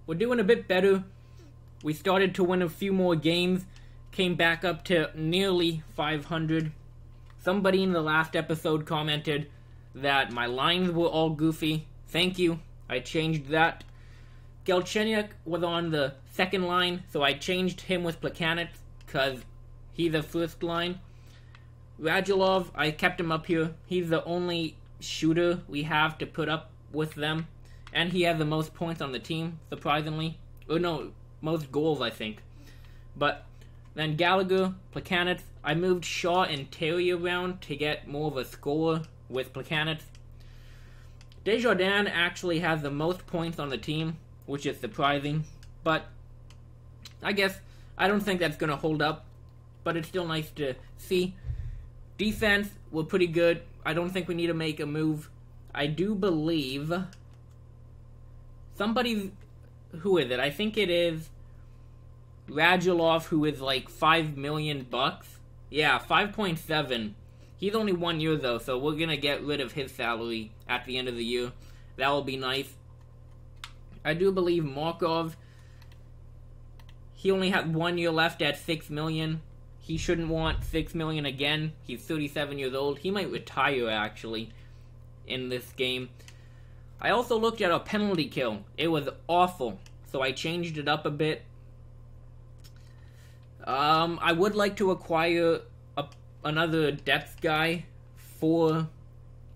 we're doing a bit better. We started to win a few more games, came back up to nearly 500. Somebody in the last episode commented that my lines were all goofy. Thank you. I changed that. Galchenyuk was on the second line, so I changed him with Plekanec because he's the first line. Radulov, I kept him up here. He's the only shooter we have to put up with them. And he has the most points on the team, surprisingly. Or no, most goals, I think. But then Gallagher, Plekanec. I moved Shaw and Terry around to get more of a scorer with Plekanec. Desjardins actually has the most points on the team, which is surprising. But I guess I don't think that's going to hold up. But it's still nice to see. Defense, we're pretty good. I don't think we need to make a move. I do believe somebody, who is it? I think it is Radulov, who is like $5 million. Yeah, 5.7. He's only 1 year though, so we're gonna get rid of his salary at the end of the year. That will be nice. I do believe Markov, he only has 1 year left at $6 million. He shouldn't want $6 million again. He's 37 years old. He might retire actually in this game. I also looked at a penalty kill. It was awful, so I changed it up a bit. I would like to acquire another depth guy for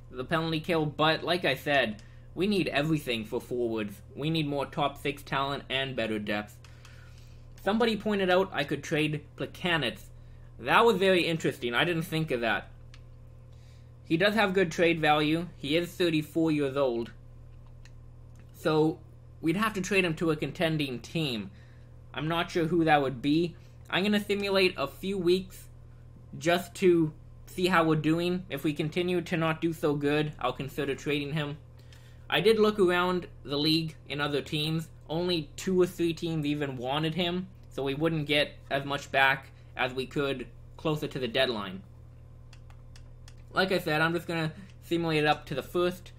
the penalty kill, but like I said, we need everything for forwards. We need more top 6 talent and better depth. Somebody pointed out I could trade Plekanec. That was very interesting. I didn't think of that. He does have good trade value. He is 34 years old. So we'd have to trade him to a contending team. I'm not sure who that would be. I'm going to simulate a few weeks just to see how we're doing. If we continue to not do so good, I'll consider trading him. I did look around the league in other teams. Only 2 or 3 teams even wanted him, so we wouldn't get as much back as we could closer to the deadline. Like I said, I'm just going to simulate it up to the first,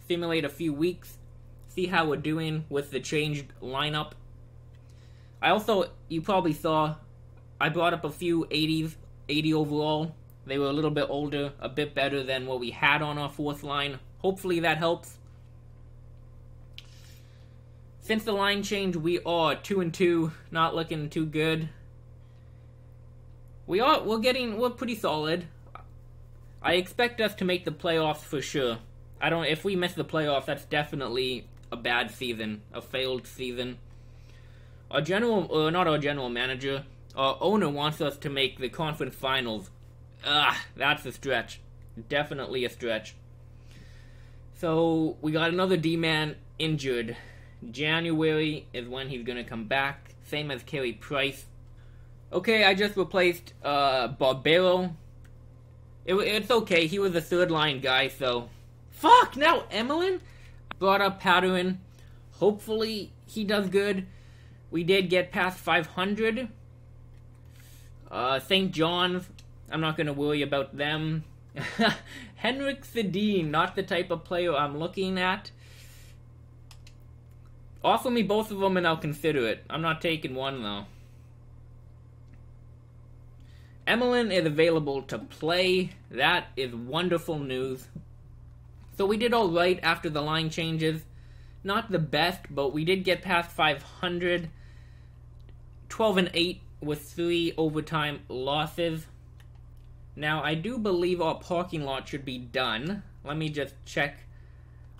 simulate a few weeks, see how we're doing with the changed lineup. I also, you probably saw, I brought up a few 80s, 80 overall. They were a little bit older, a bit better than what we had on our fourth line. Hopefully that helps. Since the line change, we are 2-2, not looking too good. We're pretty solid. I expect us to make the playoffs for sure. If we miss the playoffs, that's definitely a bad season, a failed season. Not our general manager, our owner wants us to make the conference finals. That's a stretch. Definitely a stretch. So, we got another D-man injured. January is when he's gonna come back. Same as Carey Price. Okay, I just replaced Barbero. It's okay, he was a third line guy, so... Fuck, now Emelin brought up Patterin. Hopefully he does good. We did get past 500. St. John's, I'm not gonna worry about them. Henrik Sedin, not the type of player I'm looking at. Offer me both of them and I'll consider it. I'm not taking one though. Emelin is available to play. That is wonderful news. So we did alright after the line changes. Not the best, but we did get past 500. 12-8 with 3 overtime losses. Now, I do believe our parking lot should be done. Let me just check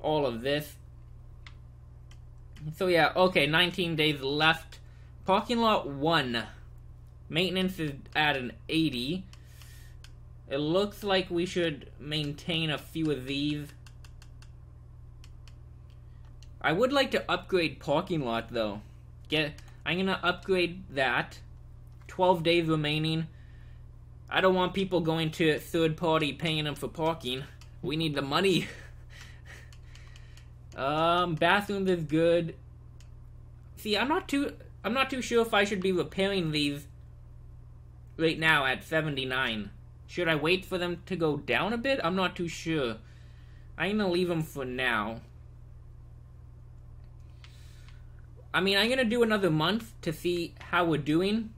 all of this. So yeah, okay, 19 days left. Parking lot 1. Maintenance is at an 80. It looks like we should maintain a few of these. I would like to upgrade parking lot though. I'm gonna upgrade that. 12 days remaining. I don't want people going to third party paying them for parking. We need the money. Bathrooms is good. See, I'm not too sure if I should be repairing these right now at 79. Should I wait for them to go down a bit? I'm not too sure. I'm gonna leave them for now. I mean, I'm gonna do another month to see how we're doing.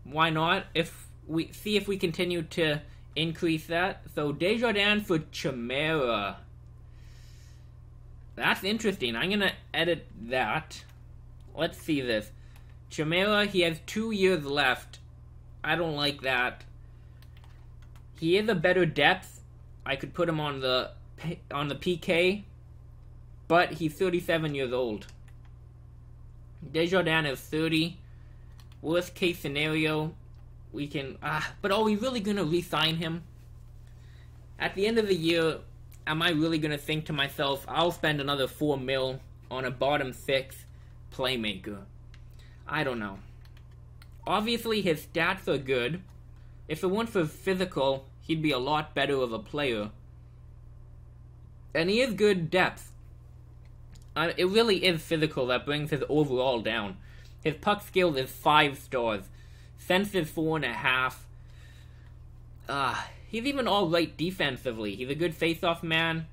Why not? If we continue to increase that. So Desjardins for Chimera. That's interesting. I'm gonna edit that. Let's see this. Chimera, he has 2 years left. I don't like that. He is a better depth. I could put him on the PK, but he's 37 years old. Desjardins is 30. Worst case scenario, we can... but are we really going to re-sign him? At the end of the year, am I really going to think to myself, I'll spend another $4 million on a bottom 6 playmaker? I don't know. Obviously, his stats are good. If it weren't for physical, he'd be a lot better of a player. And he is good depth. It really is physical that brings his overall down. His puck skill is 5 stars. Sense is 4.5. He's even alright defensively. He's a good face-off man.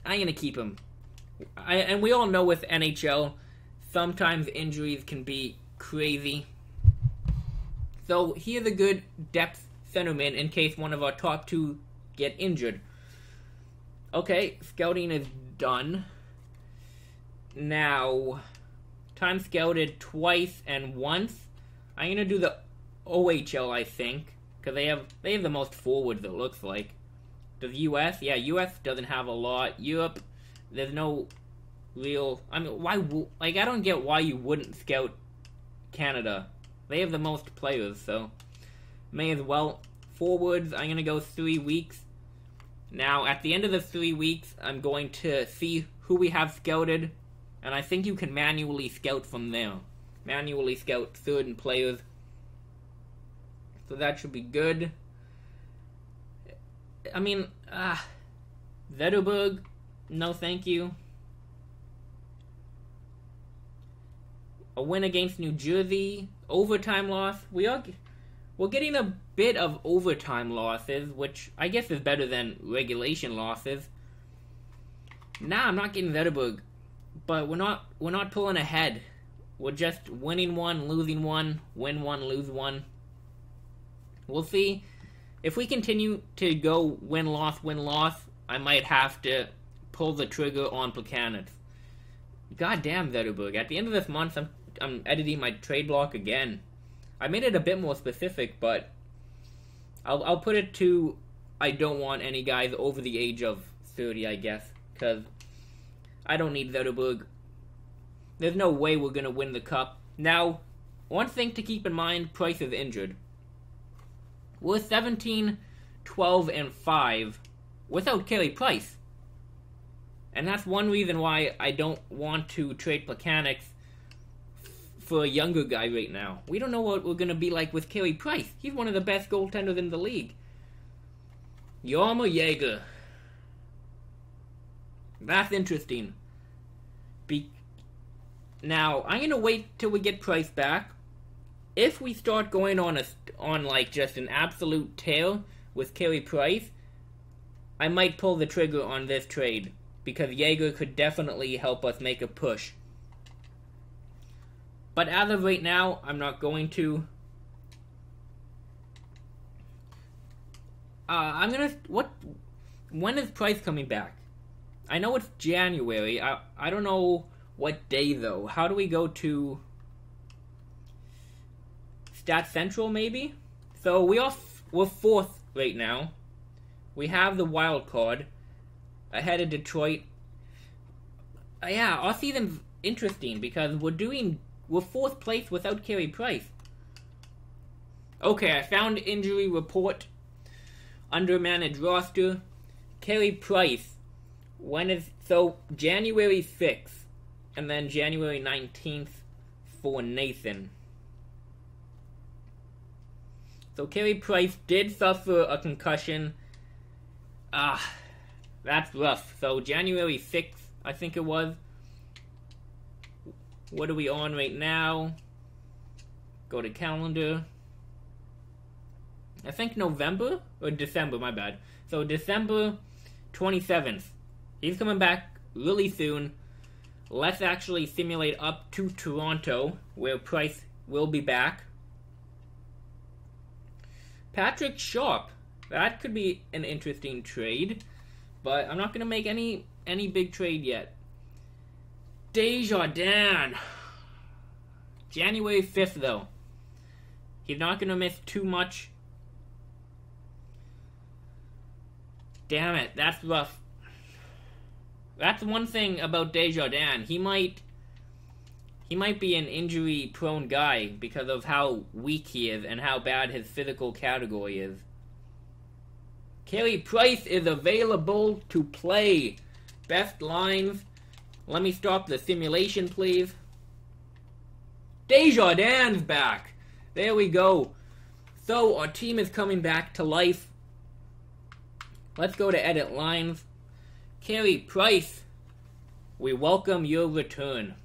I'm gonna keep him. And we all know with NHL, sometimes injuries can be crazy. So he is a good depth centerman in case one of our top 2 get injured. Okay, scouting is done. Now, time scouted twice and once. I'm gonna do the OHL, I think, because they have the most forwards. It looks like. Does US? Yeah, US doesn't have a lot. Europe, there's no real. I mean, why? Like, I don't get why you wouldn't scout Canada. They have the most players, so may as well. Forwards, I'm gonna go 3 weeks. Now, at the end of the 3 weeks, I'm going to see who we have scouted. And I think you can manually scout from there. Manually scout certain players. So that should be good. I mean, Zetterberg, no thank you. A win against New Jersey. Overtime loss. We're getting a bit of overtime losses, which I guess is better than regulation losses. Nah, I'm not getting Zetterberg. But we're not pulling ahead. We're just winning one, losing one, win one, lose one. We'll see. If we continue to go win-loss, I might have to pull the trigger on Plekanec. Goddamn, Zetterberg. At the end of this month, I'm editing my trade block again. I made it a bit more specific, but I'll put it to I don't want any guys over the age of 30, I guess, because I don't need Zetterberg. There's no way we're going to win the cup. Now, one thing to keep in mind, Price is injured. We're 17, 12, and 5 without Carey Price. And that's one reason why I don't want to trade Plekanec for a younger guy right now. We don't know what we're going to be like with Carey Price. He's one of the best goaltenders in the league. Jaromir Jagr. That's interesting. Now, I'm going to wait till we get Price back. If we start going on like just an absolute tear with Carey Price, I might pull the trigger on this trade, because Jagr could definitely help us make a push. But as of right now, I'm not going to. When is Price coming back? I know it's January. I don't know what day, though. How do we go to Stat Central, maybe? So we're 4th right now. We have the wild card ahead of Detroit. Yeah, our season's interesting because we're 4th place without Carey Price. Okay, I found injury report. Undermanaged roster. Carey Price. So January 6th and then January 19th for Nathan. So Carey Price did suffer a concussion. That's rough. So January 6th, I think it was. What are we on right now? Go to calendar. I think November or December, my bad. So December 27th. He's coming back really soon. Let's actually simulate up to Toronto, where Price will be back. Patrick Sharp. That could be an interesting trade, but I'm not going to make any big trade yet. Desjardins. January 5th, though. He's not going to miss too much. Damn it, that's rough. That's one thing about Desjardins. He might be an injury-prone guy because of how weak he is and how bad his physical category is. Carey Price is available to play. Best lines. Let me stop the simulation, please. Desjardins back. There we go. So, our team is coming back to life. Let's go to edit lines. Carey Price, we welcome your return.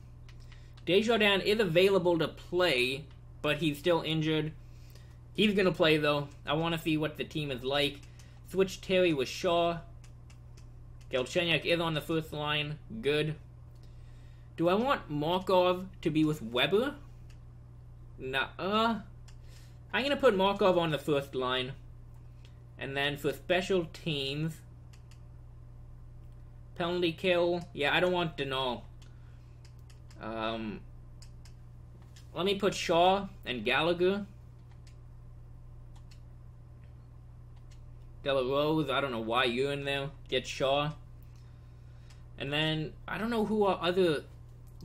Desjardins is available to play, but he's still injured. He's going to play, though. I want to see what the team is like. Switch Terry with Shaw. Galchenyuk is on the first line. Good. Do I want Markov to be with Weber? Nah. I'm going to put Markov on the first line. And then for special teams, penalty kill. Yeah, I don't want Denal. Let me put Shaw and Gallagher. Delarose, I don't know why you're in there. Get Shaw. And then, I don't know who our other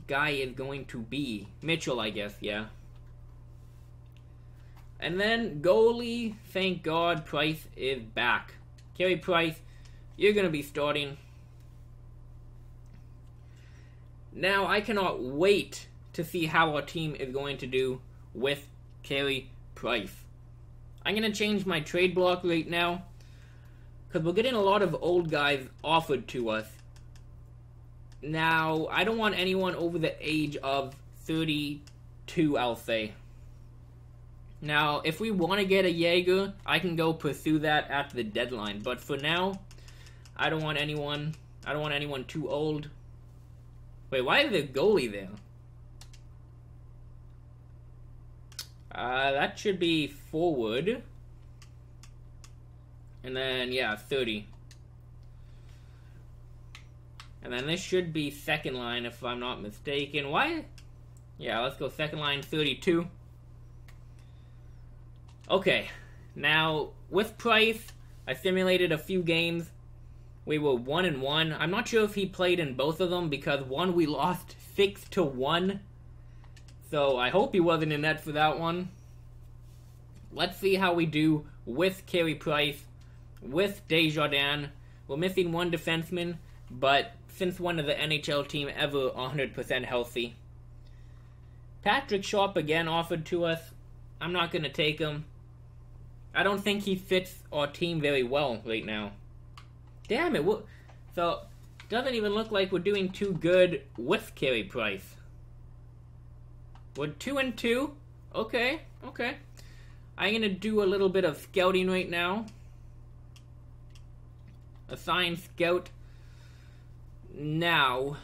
guy is going to be. Mitchell, I guess, yeah. And then, goalie, thank God, Price is back. Carey Price, you're going to be starting. Now, I cannot wait to see how our team is going to do with Carey Price. I'm going to change my trade block right now, because we're getting a lot of old guys offered to us. Now, I don't want anyone over the age of 32, I'll say. Now, if we want to get a Jaeger, I can go pursue that at the deadline. But for now, I don't want anyone too old. Wait, why is the goalie there? That should be forward. And then, yeah, 30. And then this should be second line, if I'm not mistaken. Why? Yeah, let's go second line, 32. Okay, now, with Price, I simulated a few games. We were 1-1. I'm not sure if he played in both of them, because one we lost 6-1. So, I hope he wasn't in net for that one. Let's see how we do with Carey Price, with Desjardins. We're missing one defenseman, but since one of the NHL team ever 100% healthy. Patrick Sharp again offered to us. I'm not going to take him. I don't think he fits our team very well right now. Damn it. So, doesn't even look like we're doing too good with Carey Price. We're 2-2. Okay. I'm going to do a little bit of scouting right now. Assign scout. Now,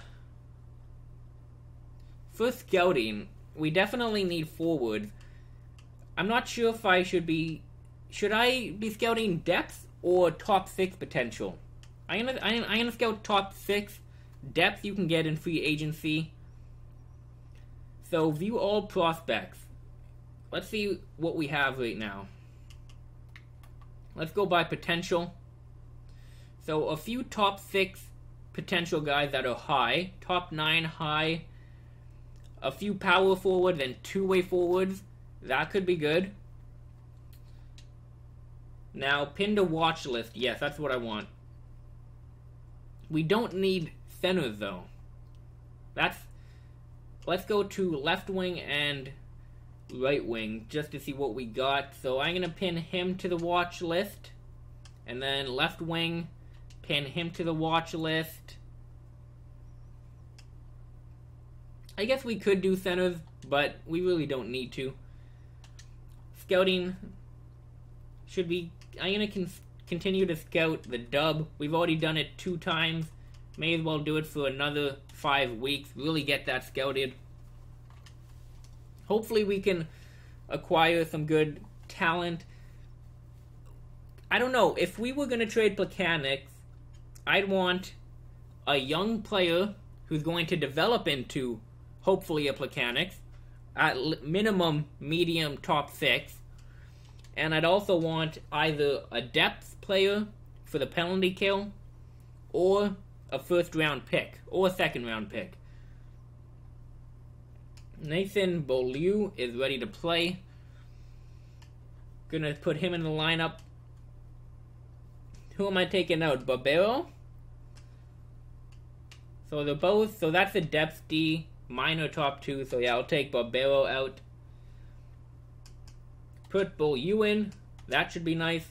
for scouting, we definitely need forwards. I'm not sure if I should I be scouting depth or top 6 potential? I'm gonna scout top 6. Depth you can get in free agency. So view all prospects. Let's see what we have right now. Let's go by potential. So a few top 6 potential guys that are high. Top 9 high. A few power forwards and two-way forwards. That could be good. Now, pin to watch list. Yes, that's what I want. We don't need centers, though. Let's go to left wing and right wing just to see what we got. So I'm going to pin him to the watch list. And then left wing, pin him to the watch list. I guess we could do centers, but we really don't need to. Scouting should be... I'm going to continue to scout the dub. We've already done it 2 times. May as well do it for another 5 weeks. Really get that scouted. Hopefully we can acquire some good talent. I don't know. If we were going to trade Plekanec, I'd want a young player who's going to develop into, hopefully, a Plekanec. At minimum, medium, top 6. And I'd also want either a depth player for the penalty kill, or a first-round pick, or a second-round pick. Nathan Beaulieu is ready to play. Gonna put him in the lineup. Who am I taking out? Barbero? So they're both, so that's a depth D, minor top 2, so yeah, I'll take Barbero out. Put Beaulieu in, that should be nice.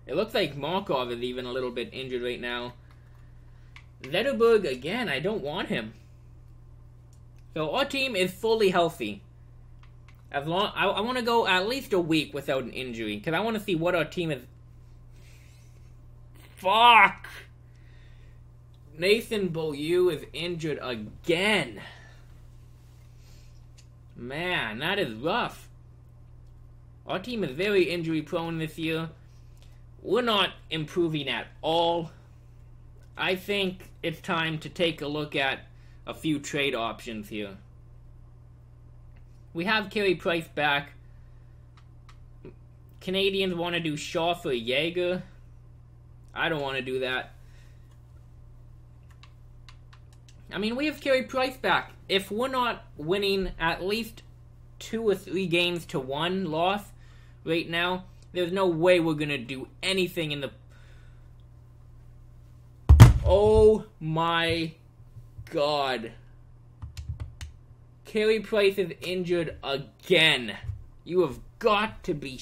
It looks like Markov is even a little bit injured right now. Zetterberg, again, I don't want him. So our team is fully healthy. As long I want to go at least a week without an injury, because I want to see what our team is. Fuck! Nathan Beaulieu is injured again. Man, that is rough. Our team is very injury prone this year. We're not improving at all. I think it's time to take a look at a few trade options here. We have Carey Price back. Canadians want to do Shaw for Jaeger. I don't want to do that. I mean, we have Carey Price back. If we're not winning at least 2 or 3 games to 1 loss right now, there's no way we're going to do anything in the... Oh my God. Carey Price is injured again. You have got to be